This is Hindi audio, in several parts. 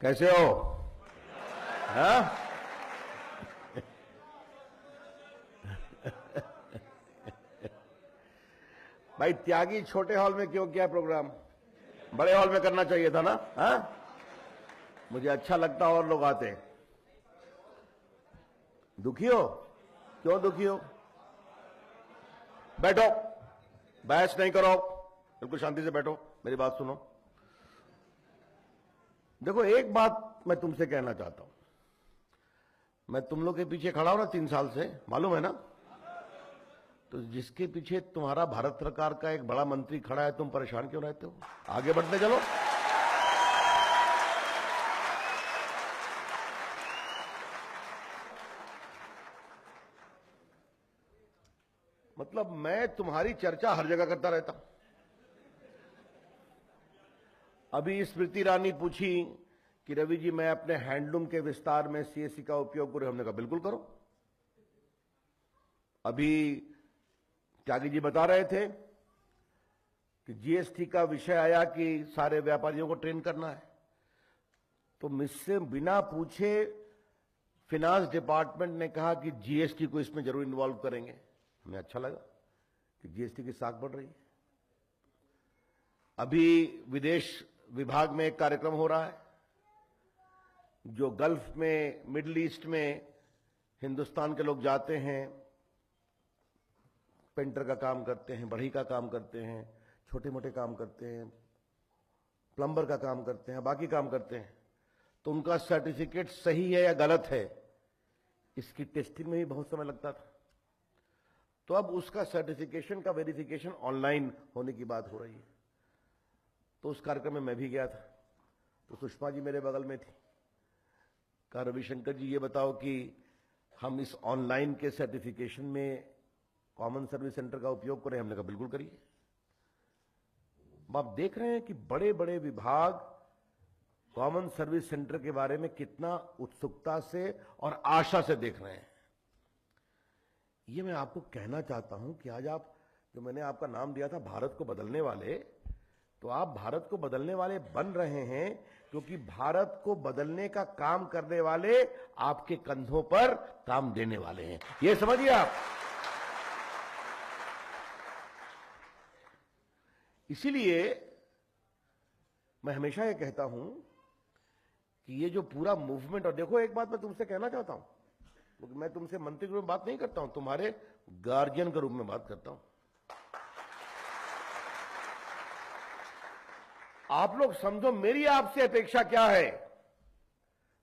कैसे हो? हाँ? भाई त्यागी छोटे हॉल में क्यों किया प्रोग्राम? बड़े हॉल में करना चाहिए था ना? हाँ? मुझे अच्छा लगता और लोग आते। दुखी हो? क्यों दुखी हो? बैठो, बहस नहीं करो, बिल्कुल शांति से बैठो, मेरी बात सुनो। देखो, एक बात मैं तुमसे कहना चाहता हूं। मैं तुम लोग के पीछे खड़ा हूं ना 3 साल से, मालूम है ना? तो जिसके पीछे तुम्हारा भारत सरकार का एक बड़ा मंत्री खड़ा है, तुम परेशान क्यों रहते हो? आगे बढ़ते चलो। मतलब मैं तुम्हारी चर्चा हर जगह करता रहता हूं। अभी स्मृति ईरानी पूछी कि रवि जी मैं अपने हैंडलूम के विस्तार में सीएससी का उपयोग करूं। हमने कहा बिल्कुल करो। अभी त्यागी जी बता रहे थे कि जीएसटी का विषय आया कि सारे व्यापारियों को ट्रेन करना है, तो मुझसे बिना पूछे फिनांस डिपार्टमेंट ने कहा कि जीएसटी को इसमें जरूर इन्वॉल्व करेंगे। हमें अच्छा लगा कि जीएसटी की साख बढ़ रही है। अभी विदेश विभाग में एक कार्यक्रम हो रहा है जो गल्फ में, मिडिल ईस्ट में हिंदुस्तान के लोग जाते हैं, पेंटर का काम करते हैं, बढ़ई का काम करते हैं, छोटे मोटे काम करते हैं, प्लम्बर का काम करते हैं, बाकी काम करते हैं, तो उनका सर्टिफिकेट सही है या गलत है, इसकी टेस्टिंग में भी बहुत समय लगता था। तो अब उसका सर्टिफिकेशन का वेरिफिकेशन ऑनलाइन होने की बात हो रही है। तो उस कार्यक्रम में मैं भी गया था। तो सुषमा जी मेरे बगल में थी। कहा रविशंकर जी ये बताओ कि हम इस ऑनलाइन के सर्टिफिकेशन में कॉमन सर्विस सेंटर का उपयोग करें। हमने कहा बिल्कुल करिए। आप देख रहे हैं कि बड़े बड़े विभाग कॉमन सर्विस सेंटर के बारे में कितना उत्सुकता से और आशा से देख रहे हैं। ये मैं आपको कहना चाहता हूं कि आज आप, जो मैंने आपका नाम दिया था भारत को बदलने वाले, तो आप भारत को बदलने वाले बन रहे हैं क्योंकि भारत को बदलने का काम करने वाले आपके कंधों पर काम देने वाले हैं। ये समझिए आप। इसीलिए मैं हमेशा ये कहता हूं कि ये जो पूरा मूवमेंट, और देखो एक बात मैं तुमसे कहना चाहता हूं, क्योंकि मैं तुमसे मंत्री के रूप में बात नहीं करता हूं, तुम्हारे गार्जियन के रूप में बात करता हूं। आप लोग समझो मेरी आपसे अपेक्षा क्या है।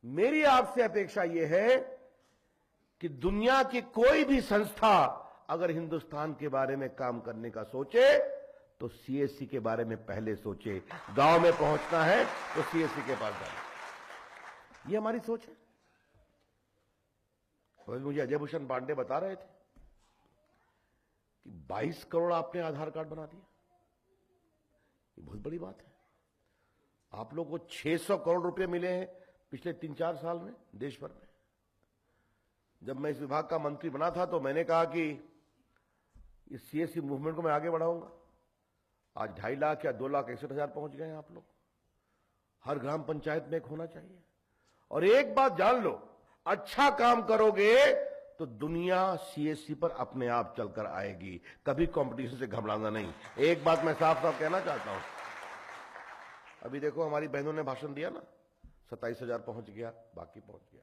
मेरी आपसे अपेक्षा यह है कि दुनिया की कोई भी संस्था अगर हिंदुस्तान के बारे में काम करने का सोचे तो सीएससी के बारे में पहले सोचे। गांव में पहुंचना है तो सीएससी के पास जाना। ये हमारी सोच है। और मुझे अजय भूषण पांडे बता रहे थे कि 22 करोड़ आपने आधार कार्ड बना दिया। ये बहुत बड़ी बात है। आप लोगों को 600 करोड़ रुपए मिले हैं पिछले 3-4 साल में देश भर में। जब मैं इस विभाग का मंत्री बना था तो मैंने कहा कि इस सीएससी मूवमेंट को मैं आगे बढ़ाऊंगा। आज 2.5 लाख या 2,61,000 पहुंच गए हैं आप लोग। हर ग्राम पंचायत में एक होना चाहिए। और एक बात जान लो, अच्छा काम करोगे तो दुनिया सीएससी पर अपने आप चलकर आएगी। कभी कंपटीशन से घबराना नहीं। एक बात मैं साफ साफ कहना चाहता हूं। अभी देखो हमारी बहनों ने भाषण दिया ना, 27,000 पहुंच गया, बाकी पहुंच गया।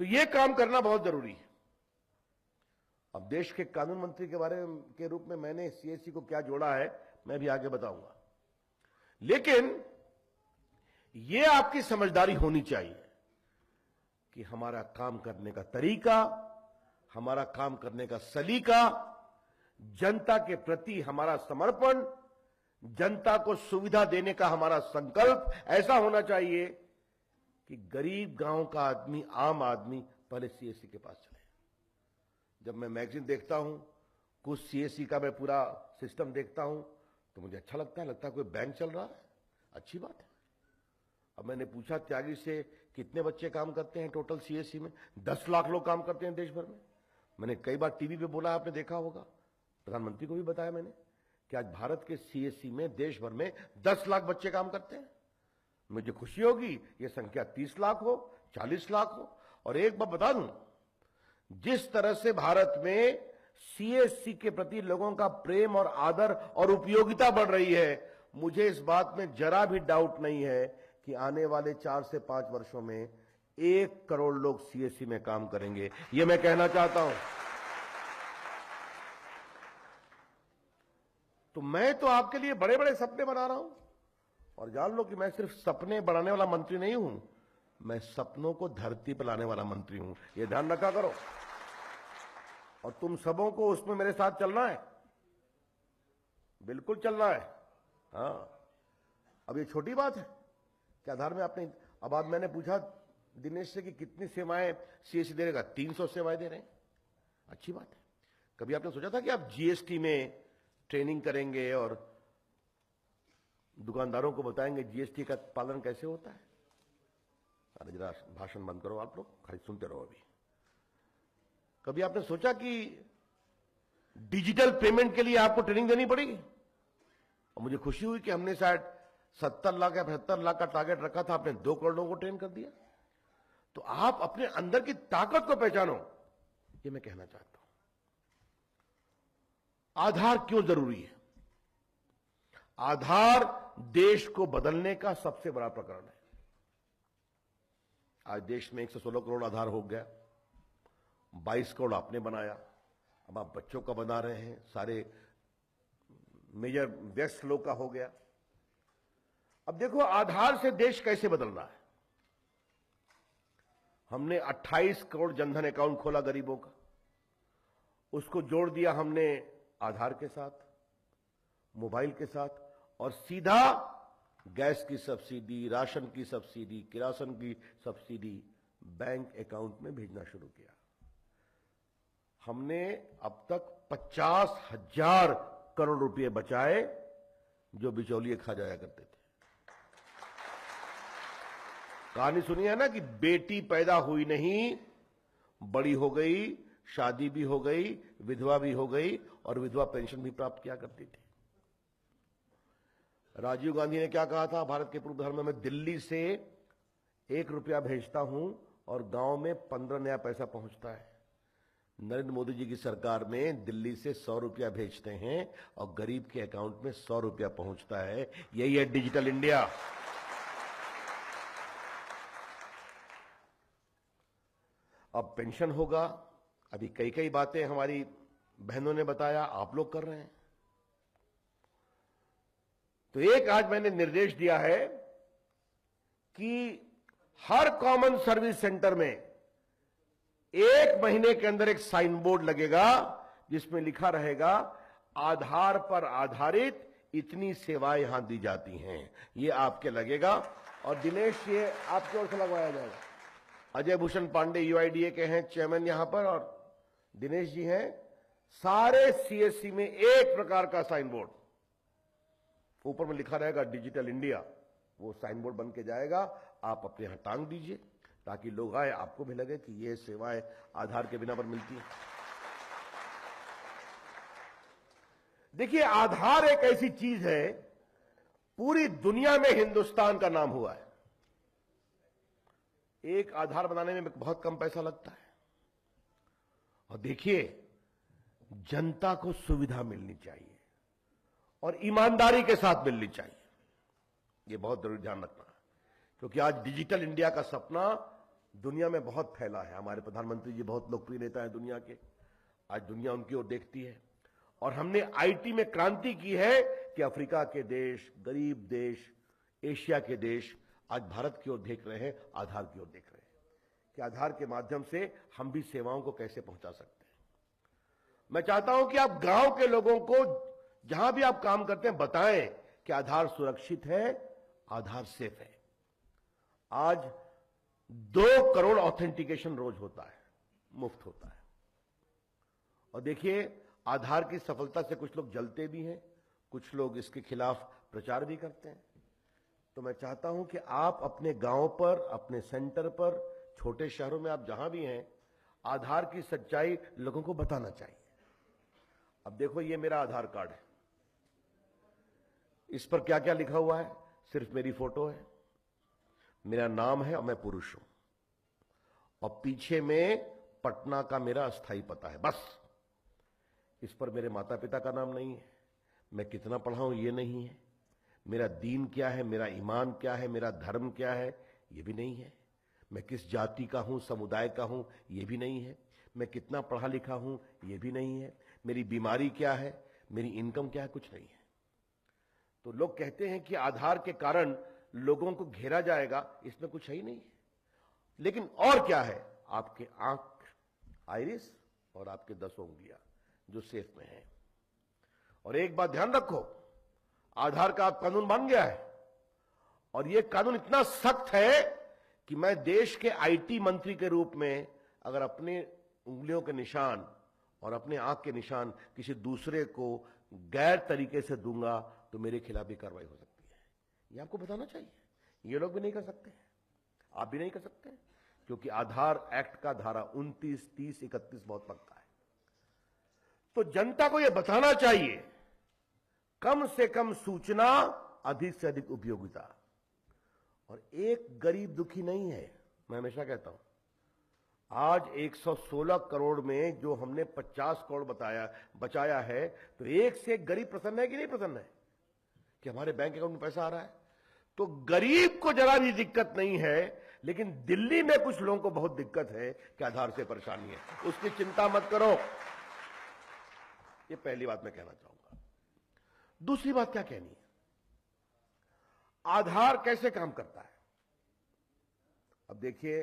तो यह काम करना बहुत जरूरी है। अब देश के कानून मंत्री के बारे में के रूप में मैंने सीएससी को क्या जोड़ा है मैं भी आगे बताऊंगा। लेकिन यह आपकी समझदारी होनी चाहिए कि हमारा काम करने का तरीका, हमारा काम करने का सलीका, जनता के प्रति हमारा समर्पण, जनता को सुविधा देने का हमारा संकल्प ऐसा होना चाहिए कि गरीब गांव का आदमी, आम आदमी पहले सीएससी के पास चले। जब मैं मैगजीन देखता हूं, कुछ सीएससी का मैं पूरा सिस्टम देखता हूं तो मुझे अच्छा लगता है कोई बैंक चल रहा है। अच्छी बात है। अब मैंने पूछा त्यागी से कितने बच्चे काम करते हैं टोटल सीएससी में। 10 लाख लोग काम करते हैं देश भर में। मैंने कई बार टीवी पे बोला, आपने देखा होगा, प्रधानमंत्री को भी बताया मैंने कि आज भारत के सीएससी में देश भर में 10 लाख बच्चे काम करते हैं। मुझे खुशी होगी ये संख्या 30 लाख हो, 40 लाख हो। और एक बात बता दूं, जिस तरह से भारत में सीएससी के प्रति लोगों का प्रेम और आदर और उपयोगिता बढ़ रही है, मुझे इस बात में जरा भी डाउट नहीं है कि आने वाले 4 से 5 वर्षों में 1 करोड़ लोग सीएससी में काम करेंगे। ये मैं कहना चाहता हूं। तो मैं तो आपके लिए बड़े बड़े सपने बना रहा हूं, और जान लो कि मैं सिर्फ सपने बढ़ाने वाला मंत्री नहीं हूं, मैं सपनों को धरती पर लाने वाला मंत्री हूं। ये ध्यान रखा करो, और तुम सबों को उसमें मेरे साथ चलना है, बिल्कुल चलना है। हाँ, अब ये छोटी बात है कि आधार में आपने, अब आज मैंने पूछा दिनेश से कि कितनी सेवाएं सीएससी दे रहेगा, 300 सेवाएं दे रहे हैं। अच्छी बात है। कभी आपने सोचा था कि आप जीएसटी में ट्रेनिंग करेंगे और दुकानदारों को बताएंगे जीएसटी का पालन कैसे होता है? अरे जरा भाषण बंद करो, आप लोग खाली सुनते रहो। अभी कभी आपने सोचा कि डिजिटल पेमेंट के लिए आपको ट्रेनिंग देनी पड़ेगी? और मुझे खुशी हुई कि हमने शायद 70 लाख या 75 लाख का टारगेट रखा था, आपने 2 करोड़ लोगों को ट्रेन कर दिया। तो आप अपने अंदर की ताकत को पहचानो, ये मैं कहना चाहता हूं। आधार क्यों जरूरी है? आधार देश को बदलने का सबसे बड़ा प्रकरण है। आज देश में 116 करोड़ आधार हो गया, 22 करोड़ आपने बनाया, अब आप बच्चों का बना रहे हैं, सारे मेजर व्यस्त लोग का हो गया। अब देखो आधार से देश कैसे बदल रहा है। हमने 28 करोड़ जनधन अकाउंट खोला गरीबों का, उसको जोड़ दिया हमने आधार के साथ, मोबाइल के साथ, और सीधा गैस की सब्सिडी, राशन की सब्सिडी, किरासन की सब्सिडी बैंक अकाउंट में भेजना शुरू किया। हमने अब तक 50,000 करोड़ रुपए बचाए जो बिचौलिए खा जाया करते थे। कहानी सुनी है ना कि बेटी पैदा हुई नहीं, बड़ी हो गई, शादी भी हो गई, विधवा भी हो गई, और विधवा पेंशन भी प्राप्त किया करती थी। राजीव गांधी ने क्या कहा था, भारत के पूर्व प्रधानमंत्री, मैं दिल्ली से 1 रुपया भेजता हूं और गांव में 15 नया पैसा पहुंचता है। नरेंद्र मोदी जी की सरकार में दिल्ली से 100 रुपया भेजते हैं और गरीब के अकाउंट में 100 रुपया पहुंचता है। यही है डिजिटल इंडिया। अब पेंशन होगा, अभी कई कई बातें हमारी बहनों ने बताया, आप लोग कर रहे हैं। तो एक आज मैंने निर्देश दिया है कि हर कॉमन सर्विस सेंटर में 1 महीने के अंदर एक साइन बोर्ड लगेगा जिसमें लिखा रहेगा आधार पर आधारित इतनी सेवाएं यहां दी जाती हैं। ये आपके लगेगा, और दिनेश ये आपकी ओर से लगवाया जाएगा। अजय भूषण पांडे यूआईडीए के हैं चेयरमैन यहां पर, और दिनेश जी हैं। सारे सीएससी में एक प्रकार का साइन बोर्ड, ऊपर में लिखा रहेगा डिजिटल इंडिया, वो साइन बोर्ड बन के जाएगा। आप अपने यहां टांग दीजिए ताकि लोग आए, आपको भी लगे कि ये सेवाएं आधार के बिना पर मिलती हैं। देखिए, आधार एक ऐसी चीज है, पूरी दुनिया में हिंदुस्तान का नाम हुआ है। एक आधार बनाने में बहुत कम पैसा लगता है, और देखिए जनता को सुविधा मिलनी चाहिए और ईमानदारी के साथ मिलनी चाहिए। यह बहुत जरूरी ध्यान रखना है, क्योंकि आज डिजिटल इंडिया का सपना दुनिया में बहुत फैला है। हमारे प्रधानमंत्री जी बहुत लोकप्रिय नेता हैं दुनिया के, आज दुनिया उनकी ओर देखती है। और हमने आईटी में क्रांति की है कि अफ्रीका के देश, गरीब देश, एशिया के देश आज भारत की ओर देख रहे हैं, आधार की ओर देख रहे हैं कि आधार के माध्यम से हम भी सेवाओं को कैसे पहुंचा सकते हैं। मैं चाहता हूं कि आप गांव के लोगों को जहां भी आप काम करते हैं बताएं कि आधार सुरक्षित है, आधार सेफ है। आज 2 करोड़ ऑथेंटिकेशन रोज होता है, मुफ्त होता है। और देखिए, आधार की सफलता से कुछ लोग जलते भी हैं, कुछ लोग इसके खिलाफ प्रचार भी करते हैं। तो मैं चाहता हूं कि आप अपने गांव पर, अपने सेंटर पर, छोटे शहरों में आप जहां भी हैं, आधार की सच्चाई लोगों को बताना चाहिए। अब देखो, ये मेरा आधार कार्ड है, इस पर क्या क्या लिखा हुआ है? सिर्फ मेरी फोटो है, मेरा नाम है और मैं पुरुष हूं, और पीछे में पटना का मेरा अस्थाई पता है, बस। इस पर मेरे माता पिता का नाम नहीं है, मैं कितना पढ़ा हूं ये नहीं है, मेरा दीन क्या है, मेरा ईमान क्या है, मेरा धर्म क्या है ये भी नहीं है, मैं किस जाति का हूं, समुदाय का हूं ये भी नहीं है, मैं कितना पढ़ा लिखा हूं ये भी नहीं है, मेरी बीमारी क्या है, मेरी इनकम क्या है, कुछ नहीं है। तो लोग कहते हैं कि आधार के कारण लोगों को घेरा जाएगा, इसमें कुछ है ही नहीं है। लेकिन और क्या है, आपके आंख, आइरिस और आपके 10 उंगलियां जो सेफ में है। और एक बात ध्यान रखो, आधार का कानून बन गया है, और यह कानून इतना सख्त है कि मैं देश के आईटी मंत्री के रूप में अगर अपने उंगलियों के निशान और अपने आंख के निशान किसी दूसरे को गैर तरीके से दूंगा तो मेरे खिलाफ भी कार्रवाई हो सकती है। यह आपको बताना चाहिए। ये लोग भी नहीं कर सकते, आप भी नहीं कर सकते, क्योंकि आधार एक्ट का धारा 29, 30, 31 बहुत पक्का है। तो जनता को यह बताना चाहिए, कम से कम सूचना, अधिक से अधिक उपयोगिता। और एक गरीब दुखी नहीं है, मैं हमेशा कहता हूं। आज 116 करोड़ में जो हमने 50 करोड़ बचाया है, तो एक से एक गरीब प्रसन्न है कि नहीं प्रसन्न है कि हमारे बैंक अकाउंट में पैसा आ रहा है। तो गरीब को जरा भी दिक्कत नहीं है, लेकिन दिल्ली में कुछ लोगों को बहुत दिक्कत है कि आधार से परेशानी है, उसकी चिंता मत करो। ये पहली बात मैं कहना चाहूंगा। दूसरी बात क्या कहनी है, आधार कैसे काम करता है। अब देखिए,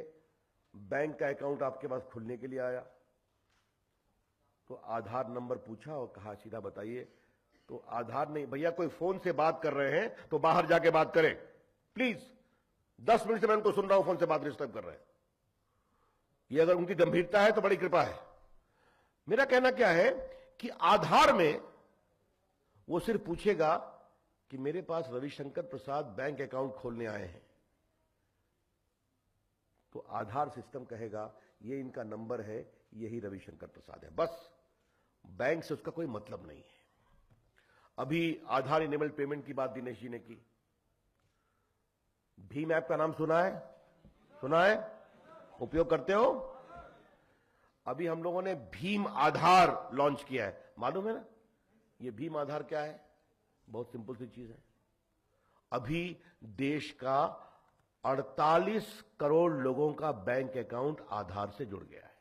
बैंक का अकाउंट आपके पास खुलने के लिए आया, तो आधार नंबर पूछा और कहा सीधा बताइए। तो आधार नहीं, भैया कोई फोन से बात कर रहे हैं तो बाहर जाके बात करें प्लीज, 10 मिनट से मैं उनको सुन रहा हूं, फोन से बात डिस्टर्ब कर रहे हैं। ये अगर उनकी गंभीरता है तो बड़ी कृपा है। मेरा कहना क्या है कि आधार में वो सिर्फ पूछेगा कि मेरे पास रविशंकर प्रसाद बैंक अकाउंट खोलने आए हैं, तो आधार सिस्टम कहेगा ये इनका नंबर है, यही रविशंकर प्रसाद है, बस। बैंक से उसका कोई मतलब नहीं है। अभी आधार इनेबल्ड पेमेंट की बात दिनेश जी ने की। भीम ऐप का नाम सुना है? सुना है? उपयोग करते हो? अभी हम लोगों ने भीम आधार लॉन्च किया है, मालूम है ना? ये भीम आधार क्या है? बहुत सिंपल सी चीज है। अभी देश का 48 करोड़ लोगों का बैंक अकाउंट आधार से जुड़ गया है,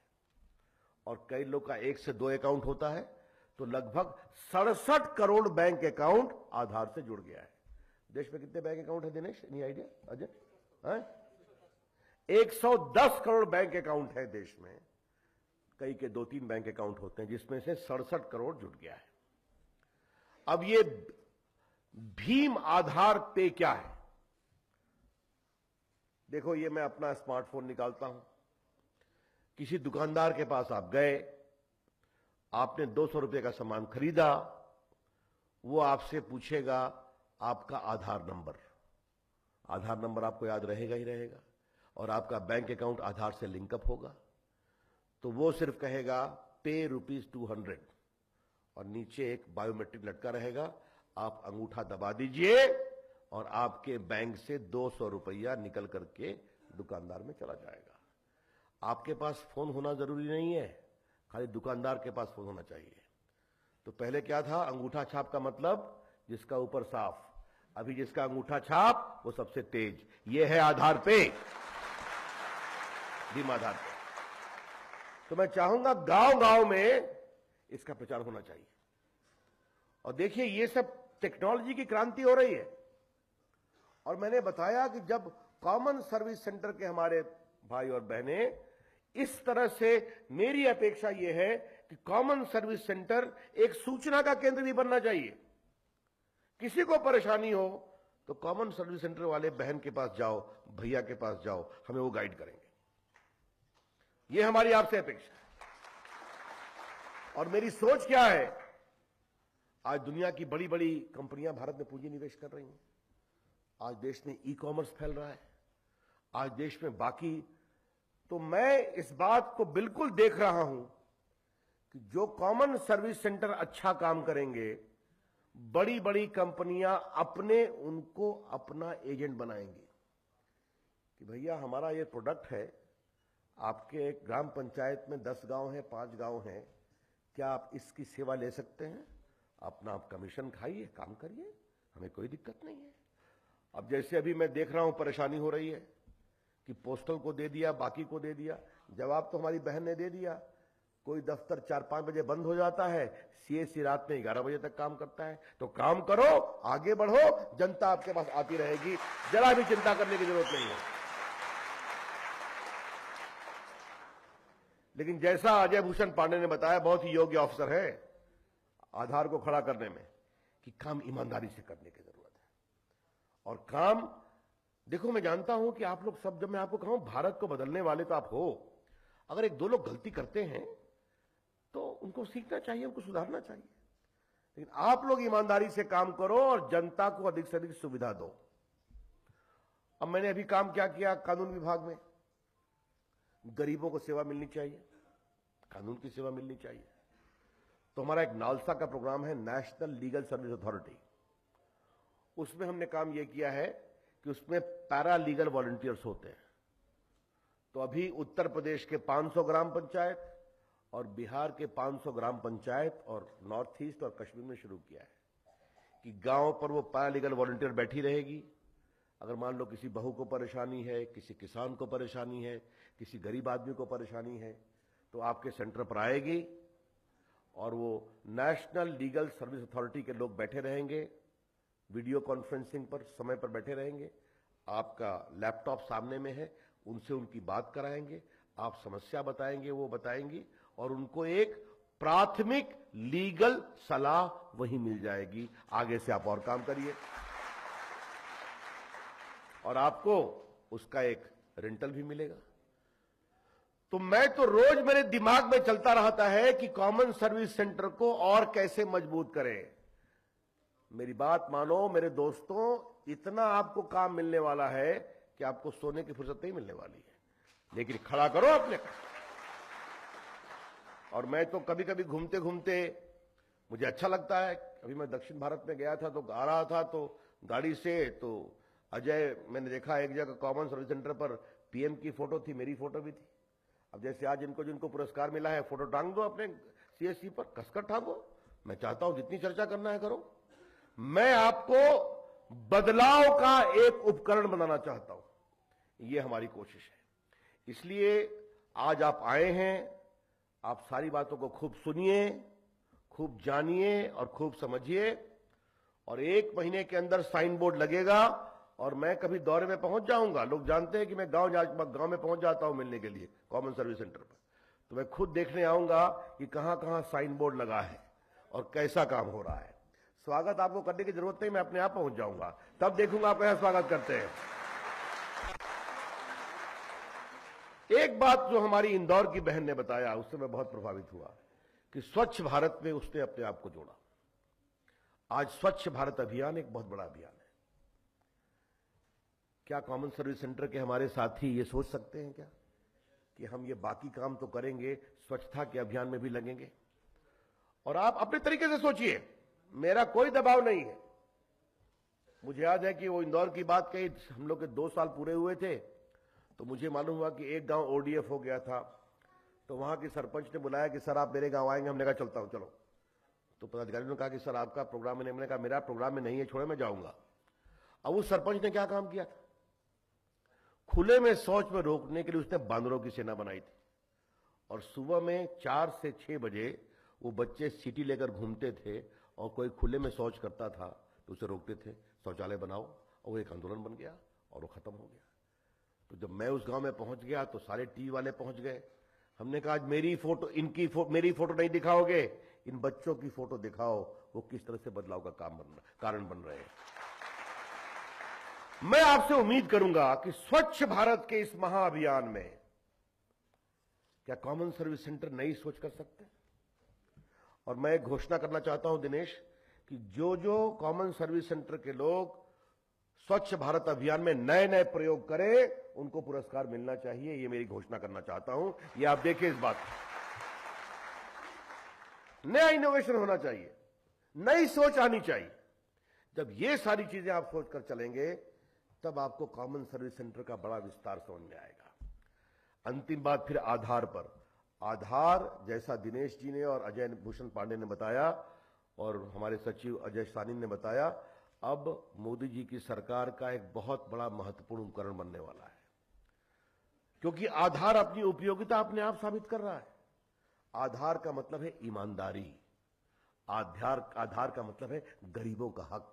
और कई लोग का 1 से 2 अकाउंट होता है, तो लगभग 67 करोड़ बैंक अकाउंट आधार से जुड़ गया है। देश में कितने बैंक अकाउंट है Dinesh, any idea? Ajay, 110 crore bank account है देश में। कई के 2-3 बैंक अकाउंट होते हैं, जिसमें से 67 करोड़ जुड़ गया है। अब ये भीम आधार पे क्या है? देखो, ये मैं अपना स्मार्टफोन निकालता हूं, किसी दुकानदार के पास आप गए, आपने 200 रुपए का सामान खरीदा, वो आपसे पूछेगा आपका आधार नंबर। आधार नंबर आपको याद रहेगा ही रहेगा, और आपका बैंक अकाउंट आधार से लिंकअप होगा। तो वो सिर्फ कहेगा पे ₹200, और नीचे एक बायोमेट्रिक लटका रहेगा, आप अंगूठा दबा दीजिए और आपके बैंक से 200 रुपया निकल करके दुकानदार में चला जाएगा। आपके पास फोन होना जरूरी नहीं है, खाली दुकानदार के पास फोन होना चाहिए। तो पहले क्या था, अंगूठा छाप का मतलब जिसका ऊपर साफ, अभी जिसका अंगूठा छाप वो सबसे तेज। ये है आधार पे, भीम आधार पे। तो मैं चाहूंगा गांव गांव में इसका प्रचार होना चाहिए। और देखिए, ये सब टेक्नोलॉजी की क्रांति हो रही है। और मैंने बताया कि जब कॉमन सर्विस सेंटर के हमारे भाई और बहनें, इस तरह से मेरी अपेक्षा यह है कि कॉमन सर्विस सेंटर एक सूचना का केंद्र भी बनना चाहिए। किसी को परेशानी हो तो कॉमन सर्विस सेंटर वाले बहन के पास जाओ, भैया के पास जाओ, हमें वो गाइड करेंगे। ये हमारी आपसे अपेक्षा है। और मेरी सोच क्या है, आज दुनिया की बड़ी बड़ी कंपनियां भारत में पूंजी निवेश कर रही हैं। आज देश में ई कॉमर्स फैल रहा है, आज देश में बाकी। तो मैं इस बात को बिल्कुल देख रहा हूं कि जो कॉमन सर्विस सेंटर अच्छा काम करेंगे, बड़ी बड़ी कंपनियां उनको अपना एजेंट बनाएंगी कि भैया हमारा ये प्रोडक्ट है, आपके एक ग्राम पंचायत में 10 गांव हैं, 5 गांव हैं, क्या आप इसकी सेवा ले सकते हैं? अपना आप कमीशन खाइए, काम करिए, हमें कोई दिक्कत नहीं है। अब जैसे अभी मैं देख रहा हूं परेशानी हो रही है कि पोस्टल को दे दिया, बाकी को दे दिया। जवाब तो हमारी बहन ने दे दिया, कोई दफ्तर 4-5 बजे बंद हो जाता है, सीएससी रात में 11 बजे तक काम करता है। तो काम करो, आगे बढ़ो, जनता आपके पास आती रहेगी, जरा भी चिंता करने की जरूरत नहीं है। लेकिन जैसा अजय भूषण पांडे ने बताया, बहुत ही योग्य अफसर है आधार को खड़ा करने में, कि काम ईमानदारी से करने की जरूरत है। और काम देखो, मैं जानता हूं कि आप लोग सब, जब मैं आपको कहूं भारत को बदलने वाले तो आप हो, अगर 1-2 लोग गलती करते हैं तो उनको सीखना चाहिए, उनको सुधारना चाहिए। लेकिन आप लोग ईमानदारी से काम करो और जनता को अधिक से अधिक सुविधा दो। अब मैंने अभी काम क्या किया कानून विभाग में, गरीबों को सेवा मिलनी चाहिए, कानून की सेवा मिलनी चाहिए। तो हमारा एक नालसा का प्रोग्राम है, नेशनल लीगल सर्विस अथॉरिटी। उसमें हमने काम यह किया है कि उसमें पैरा लीगल वॉलंटियर्स होते हैं। तो अभी उत्तर प्रदेश के 500 ग्राम पंचायत और बिहार के 500 ग्राम पंचायत और नॉर्थ ईस्ट और कश्मीर में शुरू किया है कि गांव पर वो पैरा लीगल वॉलंटियर बैठी रहेगी। अगर मान लो किसी बहू को परेशानी है, किसी किसान को परेशानी है, किसी गरीब आदमी को परेशानी है, तो आपके सेंटर पर आएगी और वो नेशनल लीगल सर्विस अथॉरिटी के लोग बैठे रहेंगे, वीडियो कॉन्फ्रेंसिंग पर समय पर बैठे रहेंगे। आपका लैपटॉप सामने में है, उनसे उनकी बात कराएंगे, आप समस्या बताएंगे, वो बताएंगी, और उनको एक प्राथमिक लीगल सलाह वहीं मिल जाएगी। आगे से आप और काम करिए और आपको उसका एक रेंटल भी मिलेगा। तो मैं तो रोज मेरे दिमाग में चलता रहता है कि कॉमन सर्विस सेंटर को और कैसे मजबूत करें। मेरी बात मानो मेरे दोस्तों, इतना आपको काम मिलने वाला है कि आपको सोने की फुर्सत नहीं मिलने वाली है, लेकिन खड़ा करो अपने। और मैं तो कभी कभी घूमते घूमते मुझे अच्छा लगता है। अभी मैं दक्षिण भारत में गया था, तो आ रहा था तो गाड़ी से, तो अजय मैंने देखा एक जगह कॉमन सर्विस सेंटर पर पीएम की फोटो थी, मेरी फोटो भी थी। अब जैसे आज जिनको जिनको पुरस्कार मिला है, फोटो टांग दो अपने सीएससी पर, कसकर टांगो। मैं चाहता हूं जितनी चर्चा करना है करो। मैं आपको बदलाव का एक उपकरण बनाना चाहता हूं, ये हमारी कोशिश है। इसलिए आज आप आए हैं, आप सारी बातों को खूब सुनिए, खूब जानिए और खूब समझिए। और 1 महीने के अंदर साइन बोर्ड लगेगा और मैं कभी दौरे में पहुंच जाऊंगा। लोग जानते हैं कि मैं गांव में पहुंच जाता हूं मिलने के लिए कॉमन सर्विस सेंटर पर। तो मैं खुद देखने आऊंगा कि कहां कहां साइन बोर्ड लगा है और कैसा काम हो रहा है। स्वागत आपको करने की जरूरत नहीं, मैं अपने आप पहुंच जाऊंगा, तब देखूंगा आप कैसा स्वागत करते हैं। एक बात जो हमारी इंदौर की बहन ने बताया, उससे मैं बहुत प्रभावित हुआ कि स्वच्छ भारत में उसने अपने आप को जोड़ा। आज स्वच्छ भारत अभियान एक बहुत बड़ा अभियान है। क्या कॉमन सर्विस सेंटर के हमारे साथी ये सोच सकते हैं क्या कि हम ये बाकी काम तो करेंगे, स्वच्छता के अभियान में भी लगेंगे? और आप अपने तरीके से सोचिए, मेरा कोई दबाव नहीं है। मुझे याद है कि वो इंदौर की बात कही, हम लोग के 2 साल पूरे हुए थे, तो मुझे मालूम हुआ कि एक गांव ओडीएफ हो गया था। तो वहां की सरपंच ने बुलाया कि सर आप मेरे गांव आएंगे। हमने कहा चलता हूं, चलो। तो पदाधिकारी ने कहा कि सर आपका प्रोग्राम में नहीं। मैंने कहा मेरा प्रोग्राम में नहीं है, छोड़े मैं जाऊंगा। अब उस सरपंच ने क्या काम किया था, खुले में शौच में रोकने के लिए उसने बांदरों की सेना बनाई थी। और सुबह में 4 से 6 बजे वो बच्चे सीटी लेकर घूमते थे और कोई खुले में शौच करता था तो उसे रोकते थे, शौचालय बनाओ। और वो एक आंदोलन बन गया और वो खत्म हो गया। तो जब मैं उस गांव में पहुंच गया तो सारे टीवी वाले पहुंच गए। हमने कहा आज मेरी फोटो, मेरी फोटो नहीं दिखाओगे, इन बच्चों की फोटो दिखाओ, वो किस तरह से बदलाव का कारण बन रहे हैं। मैं आपसे उम्मीद करूंगा कि स्वच्छ भारत के इस महाअभियान में क्या कॉमन सर्विस सेंटर नई सोच कर सकते हैं। और मैं एक घोषणा करना चाहता हूं दिनेश, कि जो जो कॉमन सर्विस सेंटर के लोग स्वच्छ भारत अभियान में नए नए प्रयोग करें, उनको पुरस्कार मिलना चाहिए। ये मेरी घोषणा करना चाहता हूं। ये आप देखिए, इस बात नया इनोवेशन होना चाहिए, नई सोच आनी चाहिए। जब ये सारी चीजें आप सोचकर चलेंगे, तब आपको कॉमन सर्विस सेंटर का बड़ा विस्तार समझ में आएगा। अंतिम बात फिर आधार पर। आधार, जैसा दिनेश जी ने और अजय भूषण पांडे ने बताया और हमारे सचिव अजय सानी ने बताया, अब मोदी जी की सरकार का एक बहुत बड़ा महत्वपूर्ण उपकरण बनने वाला है, क्योंकि आधार अपनी उपयोगिता अपने आप साबित कर रहा है। आधार का मतलब है ईमानदारी, आधार का मतलब है गरीबों का हक,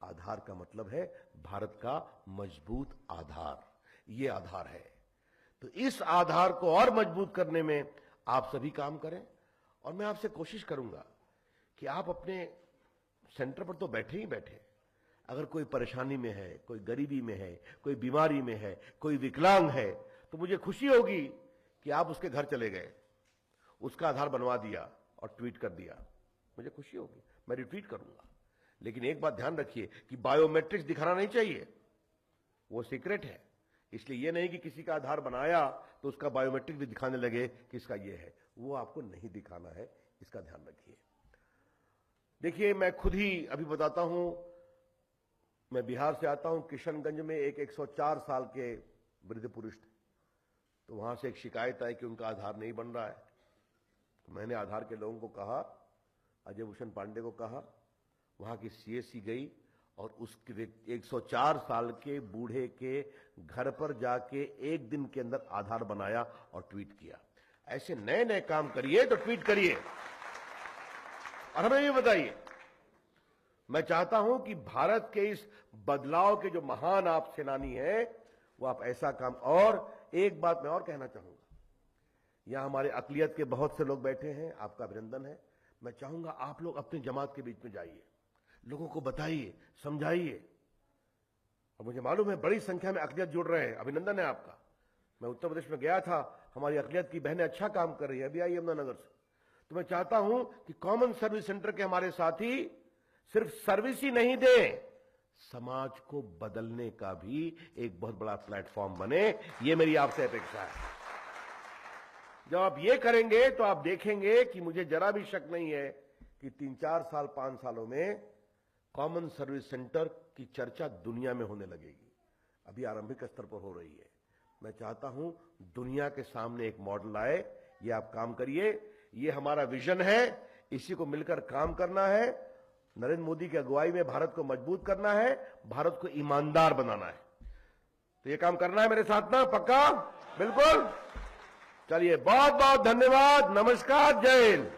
आधार का मतलब है भारत का मजबूत आधार। ये आधार है। तो इस आधार को और मजबूत करने में आप सभी काम करें और मैं आपसे कोशिश करूंगा कि आप अपने सेंटर पर तो बैठे ही बैठे, अगर कोई परेशानी में है, कोई गरीबी में है, कोई बीमारी में है, कोई विकलांग है, तो मुझे खुशी होगी कि आप उसके घर चले गए, उसका आधार बनवा दिया और ट्वीट कर दिया, मुझे खुशी होगी, मैं रिट्वीट करूंगा। लेकिन एक बात ध्यान रखिए कि बायोमेट्रिक्स दिखाना नहीं चाहिए, वो सीक्रेट है। इसलिए ये नहीं कि किसी का आधार बनाया तो उसका बायोमेट्रिक भी दिखाने लगे कि इसका ये है, वो आपको नहीं दिखाना है, इसका ध्यान रखिए। देखिए, मैं खुद ही अभी बताता हूं, मैं बिहार से आता हूं, किशनगंज में एक 104 साल के वृद्ध पुरुष थे, तो वहां से एक शिकायत आई कि उनका आधार नहीं बन रहा है। तो मैंने आधार के लोगों को कहा, अजय भूषण पांडे को कहा, वहां की सीएससी गई और उसके 104 साल के बूढ़े के घर पर जाके एक दिन के अंदर आधार बनाया और ट्वीट किया। ऐसे नए नए काम करिए तो ट्वीट करिए और हमें ये बताइए। मैं चाहता हूं कि भारत के इस बदलाव के जो महान आप सेनानी हैं, वो आप ऐसा काम। और एक बात मैं और कहना चाहूंगा, यहां हमारे अकलियत के बहुत से लोग बैठे हैं, आपका अभिनंदन है। मैं चाहूंगा आप लोग अपनी जमात के बीच में जाइए, लोगों को बताइए, समझाइए। और मुझे मालूम है बड़ी संख्या में अकलियत जुड़ रहे हैं, अभिनंदन है आपका। मैं उत्तर प्रदेश में गया था, हमारी अकलियत की बहनें अच्छा काम कर रही है, अभी आई यमुनानगर से। तो मैं चाहता हूं कि कॉमन सर्विस सेंटर के हमारे साथी सिर्फ सर्विस ही नहीं दें, समाज को बदलने का भी एक बहुत बड़ा प्लेटफॉर्म बने, ये मेरी आपसे अपेक्षा है। जब आप ये करेंगे तो आप देखेंगे कि मुझे जरा भी शक नहीं है कि 3-4 साल 5 सालों में कॉमन सर्विस सेंटर की चर्चा दुनिया में होने लगेगी। अभी आरंभिक स्तर पर हो रही है। मैं चाहता हूं दुनिया के सामने एक मॉडल आए, ये आप काम करिए, ये हमारा विजन है, इसी को मिलकर काम करना है। नरेंद्र मोदी की अगुवाई में भारत को मजबूत करना है, भारत को ईमानदार बनाना है। तो ये काम करना है मेरे साथ ना, पक्का? बिल्कुल। चलिए, बहुत बहुत धन्यवाद, नमस्कार, जय हिंद।